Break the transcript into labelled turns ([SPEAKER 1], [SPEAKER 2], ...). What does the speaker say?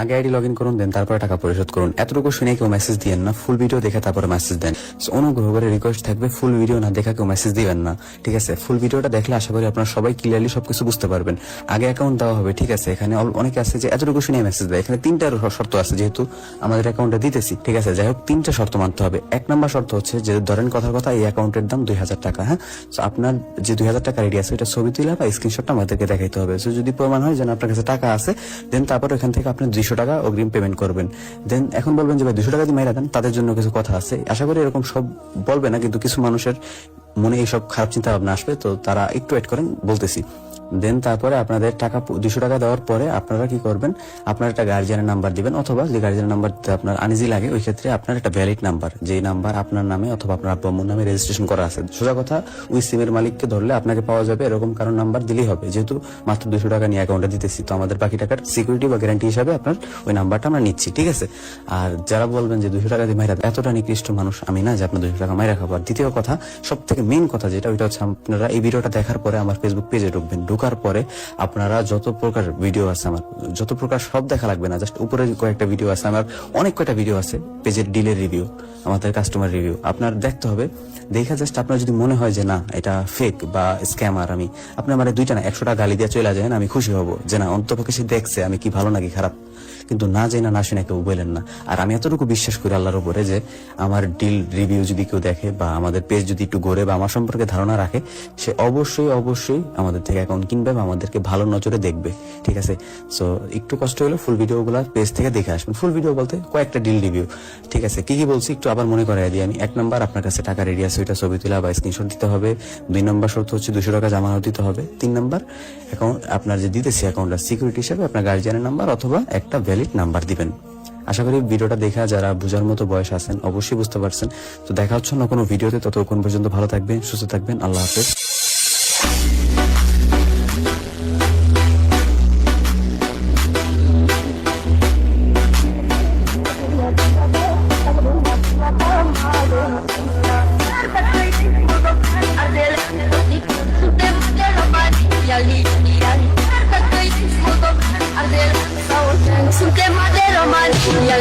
[SPEAKER 1] আগে ID log in করুন, দেন তারপরে টাকা পরিশোধ করুন। এতটুকু শুনে কেউ মেসেজ দিয়েন না, ফুল ভিডিও দেখে তারপরে মেসেজ দেন। অনুগ্রহ করে রিকোয়েস্ট থাকবে, ফুল ভিডিও না দেখা কেউ মেসেজ দিবেন না, ঠিক আছে? ফুল ভিডিওটা দেখলে আশা করি আপনারা সবাই ক্লিয়ারলি সবকিছু বুঝতে পারবেন। আগে অ্যাকাউন্ট দেওয়া হবে, ঠিক আছে? এখানে অনেকে আছে যে এতটুকু শুনে মেসেজ দেয়। এখানে তিনটা শর্ত আছে, যেহেতু আমাদের অ্যাকাউন্টে দিতেছি, ঠিক আছে? যাই হোক, তিনটা শর্ত মানতে হবে। 1 নম্বর শর্ত হচ্ছে যে, ধরেন কথার কথা, এই অ্যাকাউন্টের দাম 2000 টাকা, হ্যাঁ? তো আপনার যে 2000 টাকা রেডি আছে, এটা ছবি তুলে বা স্ক্রিনশটটা আমাদেরকে দেখাইতে হবে। তো যদি প্রমাণ হয় যে আপনার কাছে টাকা আছে, দেন তারপর এখান থেকে আপনি 200 টাকা অগ্রিম পেমেন্ট করবেন। দেন এখন বলবেন যে ভাই 200 টাকা দিয়ে মাইরা দেন, তাদের জন্য কিছু কথা আছে। আশা করি এরকম সব বলবে না, কিন্তু কিছু মানুষের মনে এইসব খারাপ চিন্তা ভাবনা আসবে, তো তারা একটু ওয়েট করেন, বলতেছি। দেন তারপরে আপনাদের টাকা 200 টাকা দেওয়ার পরে আপনারা কি করবেন, আপনার একটা গার্জিয়ানের নাম্বার দিবেন, অথবা যে গার্জিয়ানের নাম্বার আপনার আনইজি লাগে, ওই ক্ষেত্রে আপনার একটা ভ্যালিড নাম্বার, যে নাম্বার আপনার নামে অথবা আপনার আব্বু আম্মুর নামে রেজিস্ট্রেশন করা আছে। সোজা কথা, ওই সিমের মালিককে ধরলে আপনাকে পাওয়া যাবে, এরকম কারণ নাম্বার দিলেই হবে। যেহেতু মাত্র 200 টাকা নিয়ে অ্যাকাউন্টে দিতেছি, তো আমাদের বাকি টাকার সিকিউরিটি বা গ্যারান্টি হিসাবে আপনার ওই নাম্বারটা আমরা নিচ্ছি, ঠিক আছে? আর যারা বলবেন যে 200 টাকা দিয়ে মাইরা, এতটা নিকৃষ্ট মানুষ আমি না যে আপনার 200 টাকা মাইরা খাবার। দ্বিতীয় কথা, সব থেকে মেইন কথা যেটা, ওইটা হচ্ছে আপনারা এই ভিডিওটা দেখার পরে আমার ফেসবুক পেজে ঢুকবেন। ঢোকার পরে আপনারা যত প্রকার ভিডিও আছে আমার, যত প্রকার সব দেখা লাগবে না, জাস্ট উপরে কয়েকটা ভিডিও আছে আমার, অনেক কয়টা ভিডিও আছে পেজের ডিলের রিভিউ, আমাদের কাস্টমার রিভিউ, আপনার দেখতে হবে। দেখা জাস্ট আপনার যদি মনে হয় যে না এটা ফেক বা স্ক্যামার, আপনি আমার 2টা না 100টা গালি দিয়ে চলে যান, আমি খুশি হব যে না অন্তপক্ষে সে দেখছে আমি কি ভালো নাকি খারাপ। কিন্তু না জেনে না শুনে কেউ বলেন না। আর আমি এতটুকু বিশ্বাস করি আল্লাহর উপরে, যে আমার ডিল রিভিউ যদি কেউ দেখে বা আমাদের পেজ যদি একটু ঘোরে বা আমার সম্পর্কে ধারণা রাখে, সে অবশ্যই অবশ্যই আমাদের থেকে অ্যাকাউন্ট কিনবে বা আমাদেরকে ভালো নজরে দেখবে, ঠিক আছে? সো একটু কষ্ট হলো, ফুল ভিডিওগুলো পেজ থেকে দেখে আসবেন। ফুল ভিডিও বলতে কয়েকটা ডিল রিভিউ, ঠিক আছে? কি কি বলছি একটু আবার মনে করাই দিই আমি। 1 নম্বর, আপনার কাছে টাকা রেডি আছে, ওইটা ছবি তোলা বা স্ক্রিনশট দিতে হবে। 2 নম্বর শর্ত হচ্ছে 200 টাকা জামানত দিতে হবে। 3 নম্বর, অ্যাকাউন্ট আপনার যে দিতেছি অ্যাকাউন্টটা সিকিউরিটি হিসেবে আপনার গার্জিয়ানের নাম্বার অথবা একটা ভ্যালিড নাম্বার দিবেন। আশা করি ভিডিওটা দেখা যারা বুঝার মতো বয়স আছেন অবশ্যই বুঝতে পারছেন। তো দেখা হচ্ছে না কোনো ভিডিওতে, ততক্ষণ পর্যন্ত ভালো থাকবেন, সুস্থ থাকবেন, আল্লাহ হাফেজ।
[SPEAKER 2] Es un tema de romantía,